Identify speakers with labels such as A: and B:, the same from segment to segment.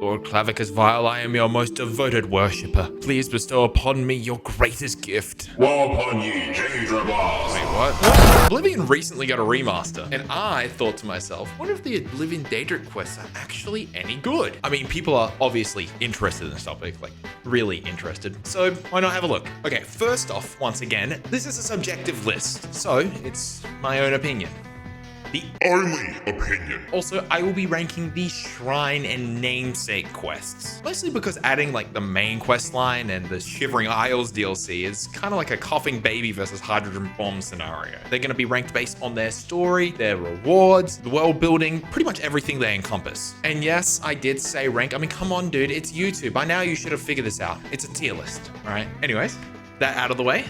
A: Lord Clavicus Vile, I am your most devoted worshipper. Please bestow upon me your greatest gift.
B: Woe upon ye, Daedric.
A: Wait, what? Oblivion recently got a remaster, and I thought to myself, what if the Oblivion Daedric quests are actually any good? I mean, people are obviously interested in this topic, like really interested, so why not have a look? Okay, first off, once again, this is a subjective list, so it's my own opinion. The
B: Only opinion.
A: Also, I will be ranking the Shrine and Namesake quests. Mostly because adding like the main quest line and the Shivering Isles DLC is kind of like a coughing baby versus hydrogen bomb scenario. They're going to be ranked based on their story, their rewards, the world building, pretty much everything they encompass. And yes, I did say rank. I mean, come on, dude, it's YouTube. By now you should have figured this out. It's a tier list, all right? Anyways, that out of the way,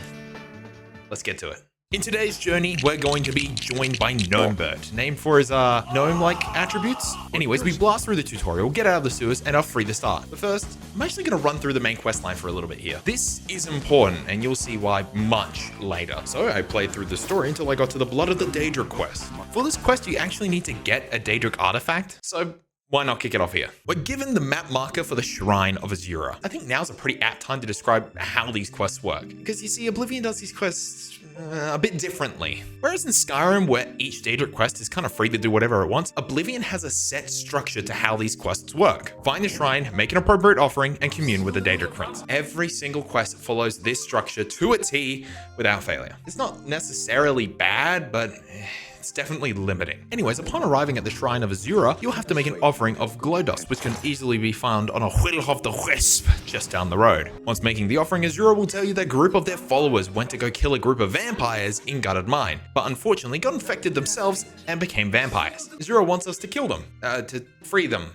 A: let's get to it. In today's journey, we're going to be joined by Gnomebert, named for his gnome-like attributes. Anyways, we blast through the tutorial, get out of the sewers, and are free to start. But first, I'm actually going to run through the main quest line for a little bit here. This is important, and you'll see why much later. So I played through the story until I got to the Blood of the Daedric quest. For this quest, you actually need to get a Daedric artifact, so why not kick it off here? We're given the map marker for the Shrine of Azura. I think now's a pretty apt time to describe how these quests work, because you see, Oblivion does these quests a bit differently. Whereas in Skyrim, where each Daedric quest is kind of free to do whatever it wants, Oblivion has a set structure to how these quests work. Find the shrine, make an appropriate offering, and commune with the Daedric prince. Every single quest follows this structure to a T without failure. It's not necessarily bad, but it's definitely limiting. Anyways, upon arriving at the Shrine of Azura, you'll have to make an offering of glow dust, which can easily be found on a Whittle of the Wisp just down the road. Once making the offering, Azura will tell you that a group of their followers went to go kill a group of vampires in Gutted Mine, but unfortunately got infected themselves and became vampires. Azura wants us to kill them, to free them,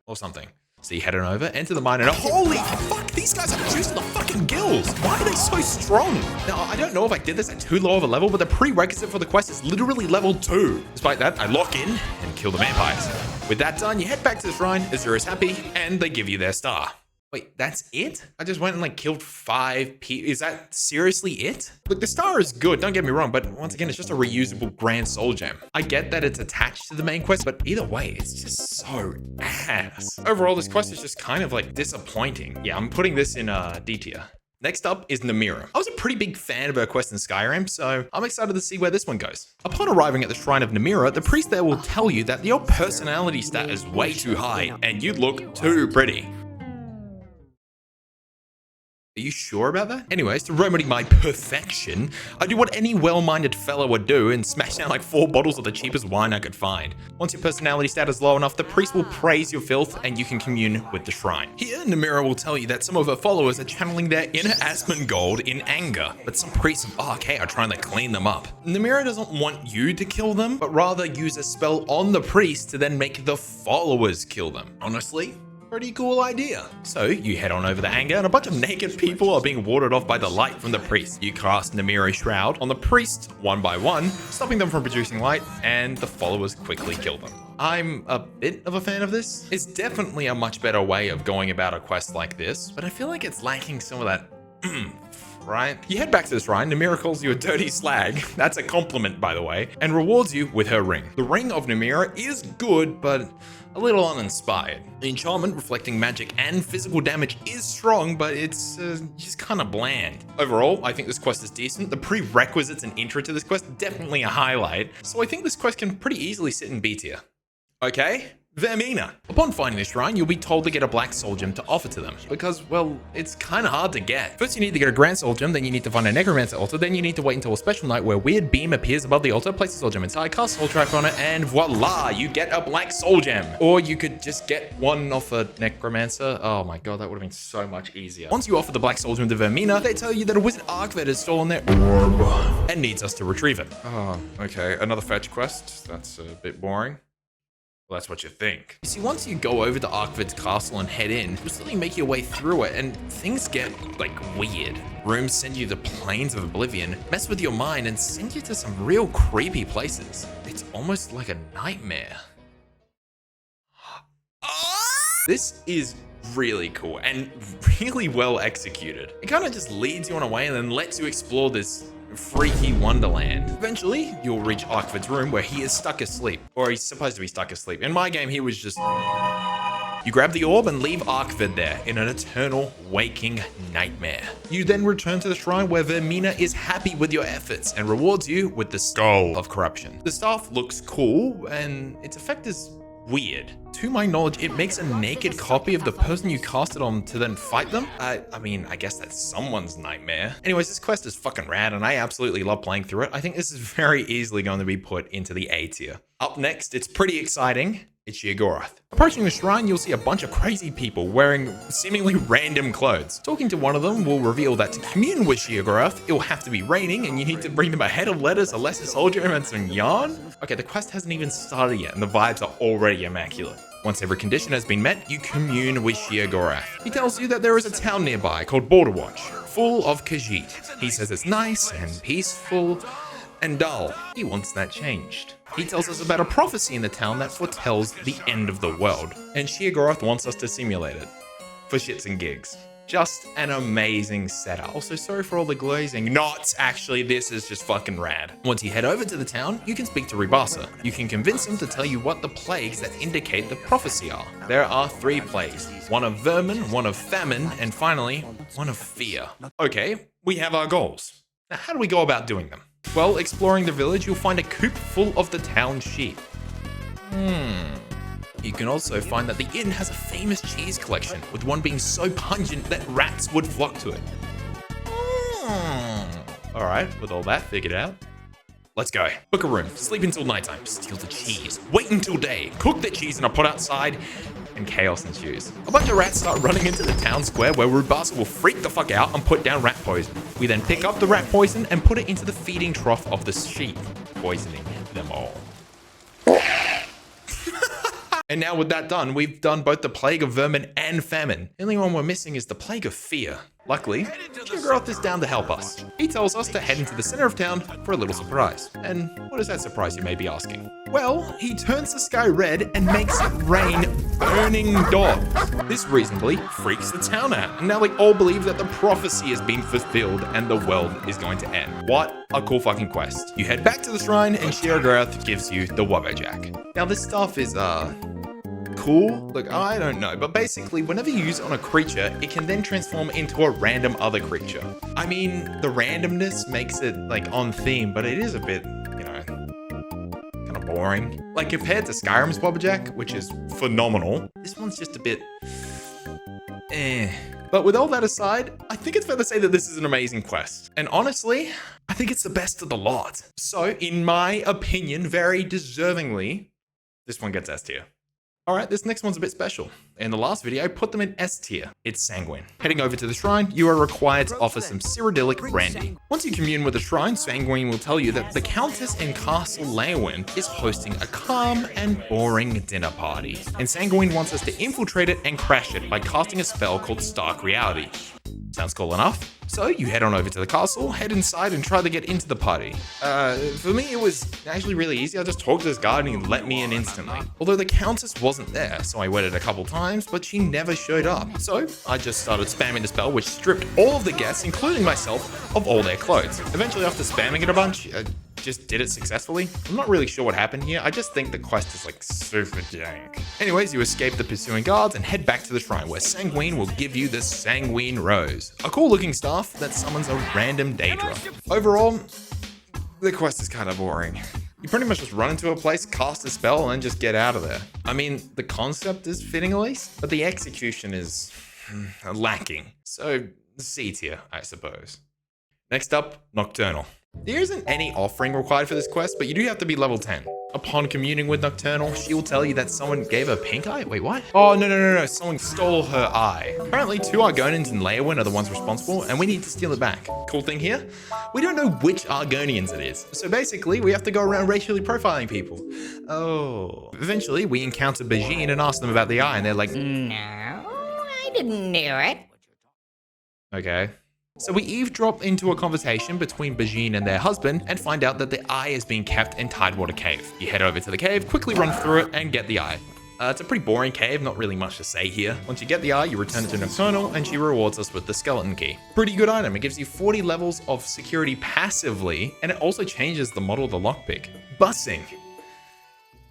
A: or something. So you head on over, enter the mine, and holy fuck, these guys have juice in the fucking gills. Why are they so strong? Now, I don't know if I did this at too low of a level, but the prerequisite for the quest is literally level 2. Despite that, I lock in and kill the vampires. With that done, you head back to the shrine, Azura is happy, and they give you their star. Wait, that's it? I just went and like killed 5 people. Is that seriously it? Look, the star is good, don't get me wrong, but once again, it's just a reusable grand soul gem. I get that it's attached to the main quest, but either way, it's just so ass. Overall, this quest is just kind of like disappointing. Yeah, I'm putting this in D tier. Next up is Namira. I was a pretty big fan of her quest in Skyrim, so I'm excited to see where this one goes. Upon arriving at the Shrine of Namira, the priest there will tell you that your personality stat is way too high, and you look too pretty. Are you sure about that? Anyways, to remedy my perfection, I do what any well-minded fellow would do and smash down like 4 bottles of the cheapest wine I could find. Once your personality stat is low enough, the priest will praise your filth and you can commune with the shrine. Here, Namira will tell you that some of her followers are channeling their inner Asmongold in anger, but some priests of Arcade are trying to clean them up. Namira doesn't want you to kill them, but rather use a spell on the priest to then make the followers kill them. Honestly, pretty cool idea. So you head on over the anger and a bunch of naked people are being warded off by the light from the priest. You cast Namira's Shroud on the priest one by one, stopping them from producing light, and the followers quickly kill them. I'm a bit of a fan of this. It's definitely a much better way of going about a quest like this, but I feel like it's lacking some of that right? You head back to the shrine, Namira calls you a dirty slag, that's a compliment by the way, and rewards you with her ring. The ring of Namira is good, but a little uninspired. The enchantment reflecting magic and physical damage is strong, but it's just kind of bland. Overall, I think this quest is decent. The prerequisites and intro to this quest, definitely a highlight, so I think this quest can pretty easily sit in B tier. Okay? Vermina. Upon finding the shrine, you'll be told to get a black soul gem to offer to them, because, well, it's kind of hard to get. First you need to get a grand soul gem, then you need to find a necromancer altar, then you need to wait until a special night where a weird beam appears above the altar, place the soul gem inside, cast soul trap on it, and voila, you get a black soul gem. Or you could just get one off a necromancer. Oh my god, that would have been so much easier. Once you offer the black soul gem to Vermina, they tell you that a wizard Archvet has stolen their orb and needs us to retrieve it. Oh, okay, another fetch quest. That's a bit boring. Well, that's what you think. You see, once you go over to Archvid's castle and head in, you'll slowly make your way through it, and things get, like, weird. Rooms send you to planes of Oblivion, mess with your mind, and send you to some real creepy places. It's almost like a nightmare. This is really cool and really well executed. It kind of just leads you on a way and then lets you explore this freaky wonderland. Eventually, you'll reach Archvid's room where he is stuck asleep. Or he's supposed to be stuck asleep. In my game, he was just You grab the orb and leave Arkvid there in an eternal waking nightmare. You then return to the shrine where Vermina is happy with your efforts and rewards you with the Skull of Corruption. The staff looks cool and its effect is weird. To my knowledge, it makes a naked copy of the person you cast it on to then fight them. I mean, I guess that's someone's nightmare. Anyways, this quest is fucking rad and I absolutely love playing through it. I think this is very easily going to be put into the A tier. Up next, it's pretty exciting. It's Yagorath. Approaching the shrine, you'll see a bunch of crazy people wearing seemingly random clothes. Talking to one of them will reveal that to commune with Yagorath, it will have to be raining and you need to bring them a head of lettuce, a lesser soldier, and some yarn. Okay, the quest hasn't even started yet and the vibes are already immaculate. Once every condition has been met, you commune with Yagorath. He tells you that there is a town nearby called Borderwatch, full of Khajiit. He says it's nice and peaceful and dull. He wants that changed. He tells us about a prophecy in the town that foretells the end of the world, and Yagorath wants us to simulate it. For shits and gigs. Just an amazing setup. Also, sorry for all the glazing. Not actually, this is just fucking rad. Once you head over to the town, you can speak to Ribasa. You can convince him to tell you what the plagues that indicate the prophecy are. There are 3 plagues. One of vermin, one of famine, and finally, one of fear. Okay, we have our goals. Now, how do we go about doing them? Well, exploring the village, you'll find a coop full of the town sheep. You can also find that the inn has a famous cheese collection, with one being so pungent that rats would flock to it. Alright, with all that figured out, let's go. Book a room, sleep until nighttime, steal the cheese, wait until day, cook the cheese in a pot outside, and chaos ensues. A bunch of rats start running into the town square where Rubasa will freak the fuck out and put down rat poison. We then pick up the rat poison and put it into the feeding trough of the sheep, poisoning them all. And now with that done, we've done both the Plague of Vermin and Famine. The only one we're missing is the Plague of Fear. Luckily, Yagorath is down to help us. He tells us to head into the center of town for a little surprise. And what is that surprise, you may be asking? Well, he turns the sky red and makes it rain burning dogs. This reasonably freaks the town out. And now they all believe that the prophecy has been fulfilled and the world is going to end. What a cool fucking quest. You head back to the shrine and Yagorath gives you the Wobberjack. Now this stuff is, cool? Look, I don't know, but basically whenever you use it on a creature, it can then transform into a random other creature. I mean, the randomness makes it like on theme, but it is a bit, you know, kind of boring. Like compared to Skyrim's Wobberjack, which is phenomenal, this one's just a bit But with all that aside, I think it's fair to say that this is an amazing quest. And honestly, I think it's the best of the lot. So in my opinion, very deservingly, this one gets S tier. Alright, this next one's a bit special. In the last video, I put them in S tier. It's Sanguin. Heading over to the shrine, you are required to offer some Cyrodiilic brandy. Once you commune with the shrine, Sanguin will tell you that the Countess in Castle Leowyn is hosting a calm and boring dinner party. And Sanguin wants us to infiltrate it and crash it by casting a spell called Stark Reality. Sounds cool enough? So you head on over to the castle, head inside and try to get into the party. For me it was actually really easy. I just talked to this guard and he let me in instantly. Although the Countess wasn't there, so I waited a couple times, but she never showed up. So I just started spamming the spell, which stripped all of the guests, including myself, of all their clothes. Eventually after spamming it a bunch, I just did it successfully. I'm not really sure what happened here. I just think the quest is like super jank. Anyways, you escape the pursuing guards and head back to the shrine where Sanguin will give you the Sanguin Rose, a cool looking staff that summons a random Daedra. Overall, the quest is kind of boring. You pretty much just run into a place, cast a spell, and just get out of there. I mean, the concept is fitting at least, but the execution is lacking. So, C tier, I suppose. Next up, Nocturnal. There isn't any offering required for this quest, but you do have to be level 10. Upon communing with Nocturnal, she will tell you that someone gave her pink eye. Wait, what? Oh, no. Someone stole her eye. Apparently, 2 Argonians in Leowyn are the ones responsible, and we need to steal it back. Cool thing here? We don't know which Argonians it is. So basically, we have to go around racially profiling people. Oh. Eventually, we encounter Byxx and ask them about the eye, and they're like,
C: No, I didn't do it.
A: Okay. So we eavesdrop into a conversation between Byxx and their husband and find out that the eye is being kept in Tidewater Cave. You head over to the cave, quickly run through it, and get the eye. It's a pretty boring cave, not really much to say here. Once you get the eye, you return it to Nocturnal, and she rewards us with the skeleton key. Pretty good item. It gives you 40 levels of security passively, and it also changes the model of the lockpick. Bussing.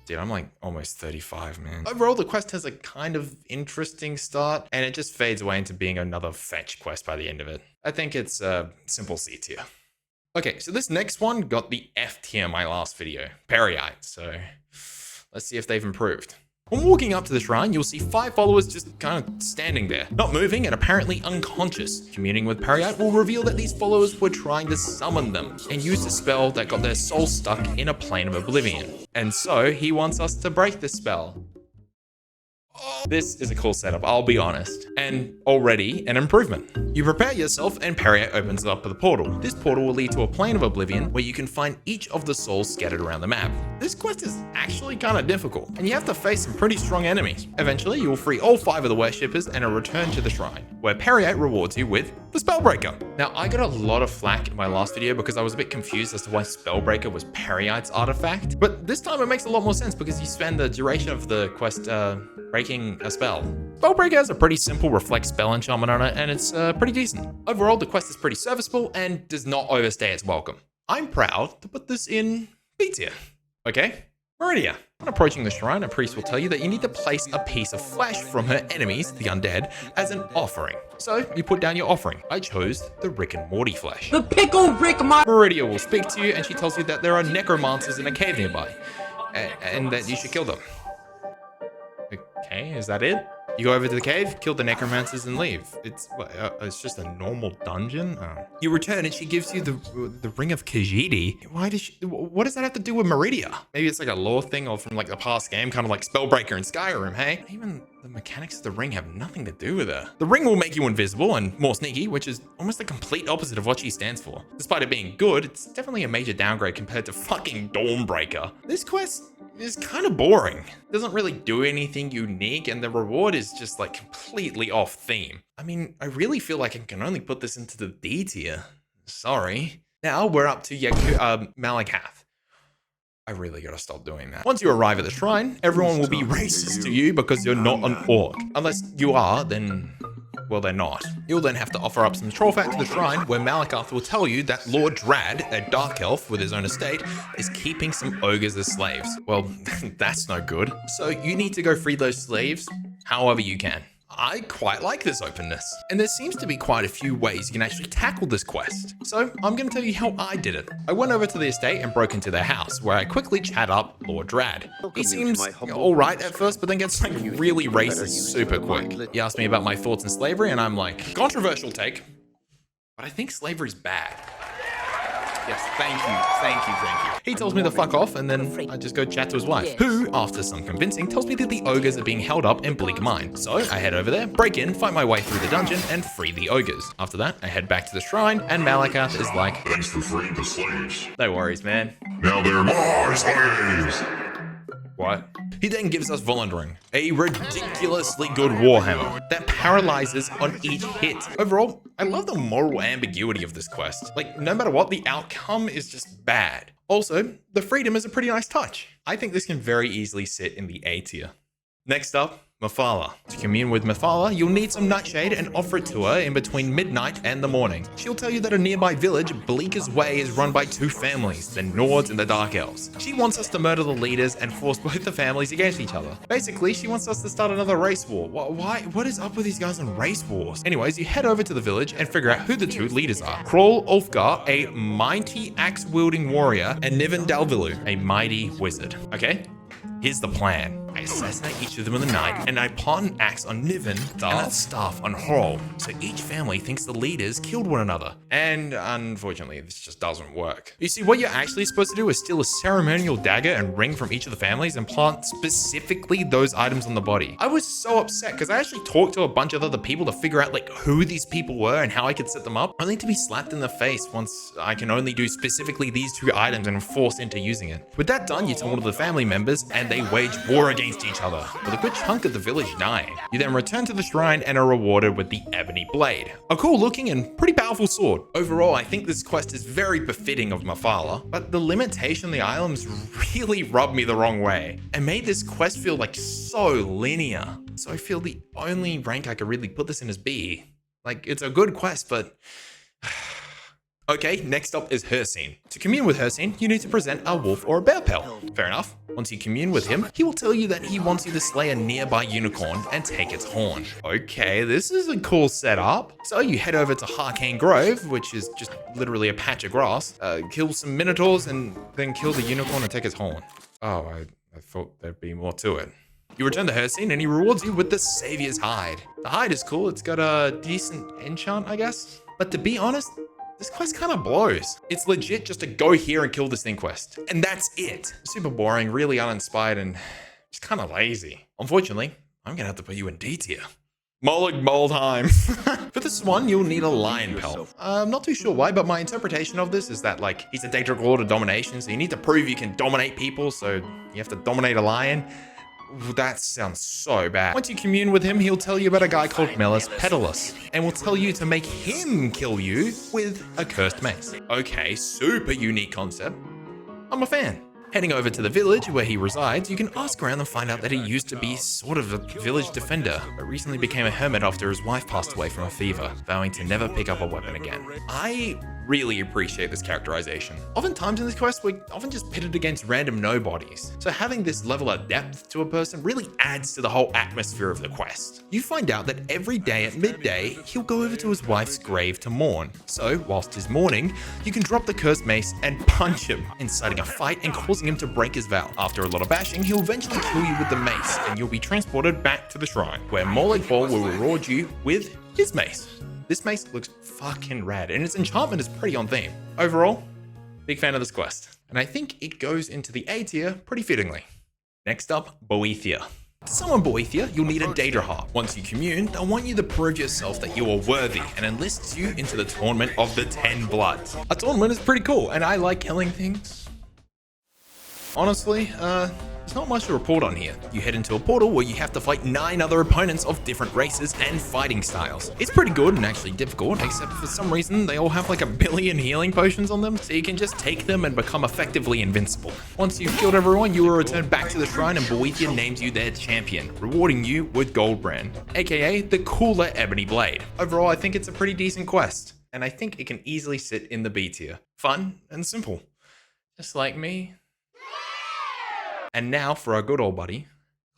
A: Dude, I'm like almost 35, man. Overall, the quest has a kind of interesting start, and it just fades away into being another fetch quest by the end of it. I think it's simple C tier. Okay, so this next one got the F tier in my last video, Parite, so let's see if they've improved. When walking up to the shrine, you'll see 5 followers just kind of standing there, not moving and apparently unconscious. Communing with Parite will reveal that these followers were trying to summon them and used a spell that got their soul stuck in a plane of Oblivion. And so he wants us to break the spell. This is a cool setup, I'll be honest, and already an improvement. You prepare yourself and Parite opens up the portal. This portal will lead to a plane of Oblivion where you can find each of the souls scattered around the map. This quest is actually kind of difficult, and you have to face some pretty strong enemies. Eventually, you will free all 5 of the worshippers and return to the shrine, where Parite rewards you with the Spellbreaker. Now, I got a lot of flack in my last video because I was a bit confused as to why Spellbreaker was Parite's artifact, but this time it makes a lot more sense because you spend the duration of the quest breaking a spell. Spellbreaker has a pretty simple reflect spell enchantment on it, and it's pretty decent. Overall, the quest is pretty serviceable and does not overstay its welcome. I'm proud to put this in B tier. Okay, Meridia. When approaching the shrine, a priest will tell you that you need to place a piece of flesh from her enemies, the undead, as an offering. So you put down your offering. I chose the Rick and Morty flesh.
D: The pickle Rick
A: Meridia will speak to you and she tells you that there are necromancers in a cave nearby and that you should kill them. Okay, is that it? You go over to the cave, kill the necromancers, and leave. It's just a normal dungeon. Oh. You return, and she gives you the Ring of Khajiit. Why does she? What does that have to do with Meridia? Maybe it's like a lore thing, or from like the past game, kind of like Spellbreaker in Skyrim. Hey, even the mechanics of the ring have nothing to do with her. The ring will make you invisible and more sneaky, which is almost the complete opposite of what she stands for. Despite it being good, it's definitely a major downgrade compared to fucking Dawnbreaker. This quest is kind of boring. It doesn't really do anything unique, and the reward is just like completely off theme. I mean, I really feel like I can only put this into the D tier. Sorry. Now we're up to Malakath. I really gotta stop doing that. Once you arrive at the shrine, everyone will be racist to you because you're not an orc. Unless you are, then well, they're not. You'll then have to offer up some troll fat to the shrine, where Malakath will tell you that Lord Drad, a dark elf with his own estate, is keeping some ogres as slaves. Well, that's no good. So you need to go free those slaves however you can. I quite like this openness, and there seems to be quite a few ways you can actually tackle this quest. So I'm going to tell you how I did it. I went over to the estate and broke into their house, where I quickly chat up Lord Drad. He seems alright at first, but then gets like really racist super quick. He asked me about my thoughts on slavery, and I'm like, controversial take, but I think slavery's bad. Yes, thank you. He tells me to fuck off, and then I just go chat to his wife, who, after some convincing, tells me that the ogres are being held up in Bleak Mine. So I head over there, break in, fight my way through the dungeon, and free the ogres. After that, I head back to the shrine, and Malakath is like,
B: Thanks for freeing the slaves.
A: no worries, man.
B: Now they're my slaves.
A: What? He then gives us Volundering, a ridiculously good warhammer that paralyzes on each hit. Overall, I love the moral ambiguity of this quest. Like, no matter what, the outcome is just bad. Also, the freedom is a pretty nice touch. I think this can very easily sit in the A tier. Next up, Mafala. To commune with Mafala, you'll need some nightshade and offer it to her in between midnight and the morning. She'll tell you that a nearby village, Bleaker's Way, is run by 2 families, the Nords and the Dark Elves. She wants us to murder the leaders and force both the families against each other. Basically, she wants us to start another race war. Why? What is up with these guys on race wars? Anyways, you head over to the village and figure out who the 2 leaders are. Kroll Ulfgar, a mighty axe-wielding warrior, and Niven Dalvilu, a mighty wizard. Okay? Here's the plan. I assassinate each of them in the night, and I plant an axe on Niven and a staff on Hroll, so each family thinks the leaders killed one another. And unfortunately, this just doesn't work. You see, what you're actually supposed to do is steal a ceremonial dagger and ring from each of the families and plant specifically those items on the body. I was so upset because I actually talked to a bunch of other people to figure out like who these people were and how I could set them up, only to be slapped in the face once I can only do specifically these 2 items and forced into using it. With that done, you tell one of the family members and they wage war against each other, with a good chunk of the village dying. You then return to the shrine and are rewarded with the Ebony Blade, a cool looking and pretty powerful sword. Overall, I think this quest is very befitting of Mafala, but the limitation of the items really rubbed me the wrong way and made this quest feel like so linear. So I feel the only rank I could really put this in is B. Like, it's a good quest, but Okay, next up is Hircine. To commune with Hircine, you need to present a wolf or a bear pelt. Fair enough. Once you commune with him, he will tell you that he wants you to slay a nearby unicorn and take its horn. Okay, this is a cool setup. So you head over to Harcane Grove, which is just literally a patch of grass, kill some minotaurs, and then kill the unicorn and take its horn. Oh, I thought there'd be more to it. You return to Hircine and he rewards you with the Savior's Hide. The hide is cool. It's got a decent enchant, I guess. But to be honest, this quest kind of blows. It's legit just to go here and kill this thing quest. And that's it. Super boring, really uninspired, and just kind of lazy. Unfortunately, I'm gonna have to put you in D tier. Molig Moldheim. For this one, you'll need a lion pelt. I'm not too sure why, but my interpretation of this is that, like, he's a Daedric Lord of Domination, so you need to prove you can dominate people, so you have to dominate a lion. That sounds so bad. Once you commune with him, he'll tell you about a guy called Melus Pedalus, and will tell you to make him kill you with a cursed mace. Okay, super unique concept. I'm a fan. Heading over to the village where he resides, you can ask around and find out that he used to be sort of a village defender, but recently became a hermit after his wife passed away from a fever, vowing to never pick up a weapon again. I really appreciate this characterization. Oftentimes in this quest, we're often just pitted against random nobodies, so having this level of depth to a person really adds to the whole atmosphere of the quest. You find out that every day at midday, he'll go over to his wife's grave to mourn. So, whilst he's mourning, you can drop the cursed mace and punch him, inciting a fight and causing him to break his vow. After a lot of bashing, he'll eventually kill you with the mace, and you'll be transported back to the shrine, where Molig Ball will reward you with his mace. This mace looks fucking rad, and its enchantment is pretty on theme. Overall, big fan of this quest, and I think it goes into the A tier pretty fittingly. Next up, Boethia. To summon Boethia, you'll need a Daedra harp. Once you commune, they'll want you to prove yourself that you are worthy, and enlists you into the Tournament of the 10 Bloods. A tournament is pretty cool, and I like killing things. Honestly, there's not much to report on here. You head into a portal where you have to fight 9 other opponents of different races and fighting styles. It's pretty good and actually difficult, except for some reason they all have like a billion healing potions on them, so you can just take them and become effectively invincible. Once you've killed everyone, you will return back to the shrine and Boethia names you their champion, rewarding you with Goldbrand, aka the cooler ebony blade. Overall, I think it's a pretty decent quest, and I think it can easily sit in the B tier. Fun and simple. Just like me. And now for our good old buddy,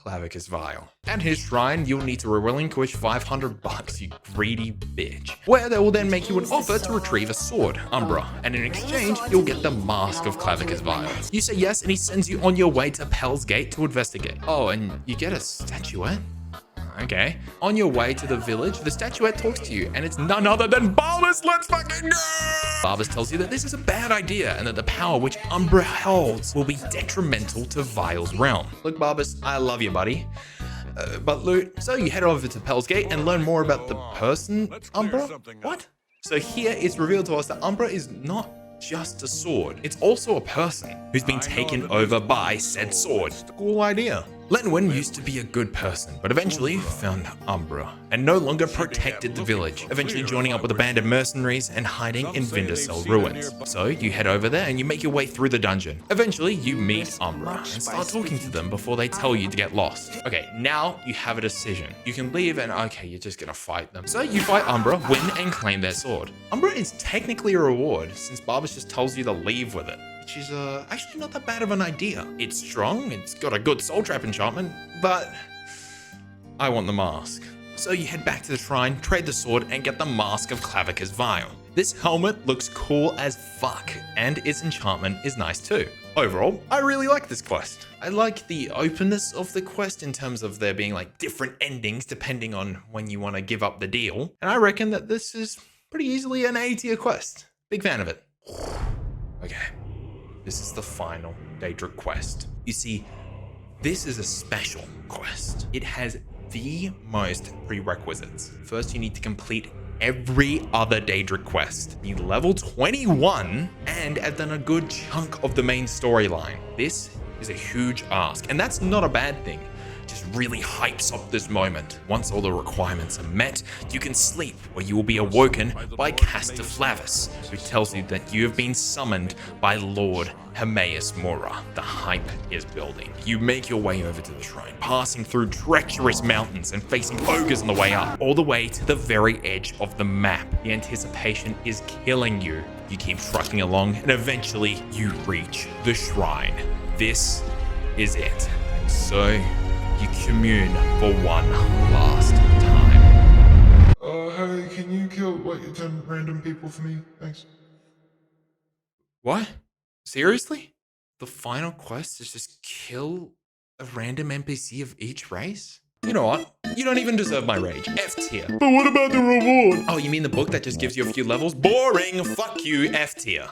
A: Clavicus Vial. At his shrine, you'll need to relinquish 500 bucks, you greedy bitch. Where they will then make you an offer to retrieve a sword, Umbra, and in exchange, you'll get the Mask of Clavicus Vial. You say yes, and he sends you on your way to Pell's Gate to investigate. Oh, and you get a statuette? Okay. On your way to the village, the statuette talks to you, and it's none other than Barbas. Let's fucking go! Barbas tells you that this is a bad idea, and that the power which Umbra holds will be detrimental to Vial's realm. Look, Barbas, I love you, buddy. But loot. So you head over to Pell's Gate and learn more about the person, Umbra? What? So here it's revealed to us that Umbra is not just a sword. It's also a person who's been taken over by said sword. Cool idea. Lenwyn used to be a good person, but eventually found Umbra and no longer protected the village, eventually joining up with a band of mercenaries and hiding in Vindicel ruins. So you head over there and you make your way through the dungeon. Eventually you meet Umbra and start talking to them before they tell you to get lost. Okay, now you have a decision. You can leave and okay, you're just gonna fight them. So you fight Umbra, win and claim their sword. Umbra is technically a reward since Barbas just tells you to leave with it, which is actually not that bad of an idea. It's strong, it's got a good soul trap enchantment, but I want the mask. So you head back to the shrine, trade the sword, and get the Mask of Clavicus Vial. This helmet looks cool as fuck, and its enchantment is nice too. Overall, I really like this quest. I like the openness of the quest in terms of there being like different endings depending on when you want to give up the deal. And I reckon that this is pretty easily an A tier quest. Big fan of it. Okay. This is the final Daedric quest. You see, this is a special quest. It has the most prerequisites. First, you need to complete every other Daedric quest. You level 21 and have done a good chunk of the main storyline. This is a huge ask, and that's not a bad thing. just really hypes up this moment. Once all the requirements are met, you can sleep, where you will be awoken by Caster Flavis, who tells you that you have been summoned by Lord Hermaeus Mora. The hype is building. You make your way over to the shrine, passing through treacherous mountains and facing ogres on the way up, all the way to the very edge of the map. The anticipation is killing you. You keep trucking along, and eventually you reach the shrine. This is it. So you commune for one last time.
B: Hey, can you kill, 10 random people for me? Thanks.
A: What? Seriously? The final quest is just kill a random NPC of each race? You know what? You don't even deserve my rage. F tier.
B: But what about the reward?
A: Oh, you mean the book that just gives you a few levels? Boring! Fuck you, F tier.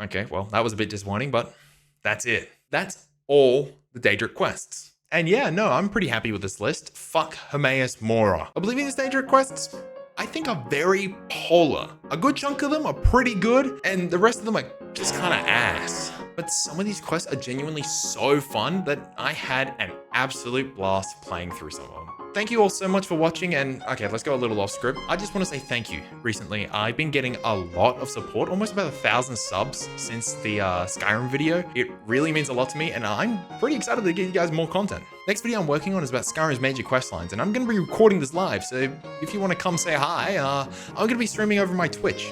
A: Okay, well, that was a bit disappointing, but that's it. That's all the Daedric quests. And yeah, no, I'm pretty happy with this list. Fuck Hermaeus Mora. Oblivion's Daedric quests, I think, are very polar. A good chunk of them are pretty good, and the rest of them are just kind of ass. But some of these quests are genuinely so fun that I had an absolute blast playing through some of them. Thank you all so much for watching, and okay, let's go a little off script. I just want to say thank you. Recently, I've been getting a lot of support, almost about 1,000 subs since the Skyrim video. It really means a lot to me, and I'm pretty excited to give you guys more content. Next video I'm working on is about Skyrim's major quest lines, and I'm going to be recording this live, so if you want to come say hi, I'm going to be streaming over my Twitch.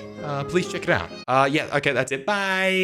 A: Please check it out. Yeah, okay, that's it. Bye!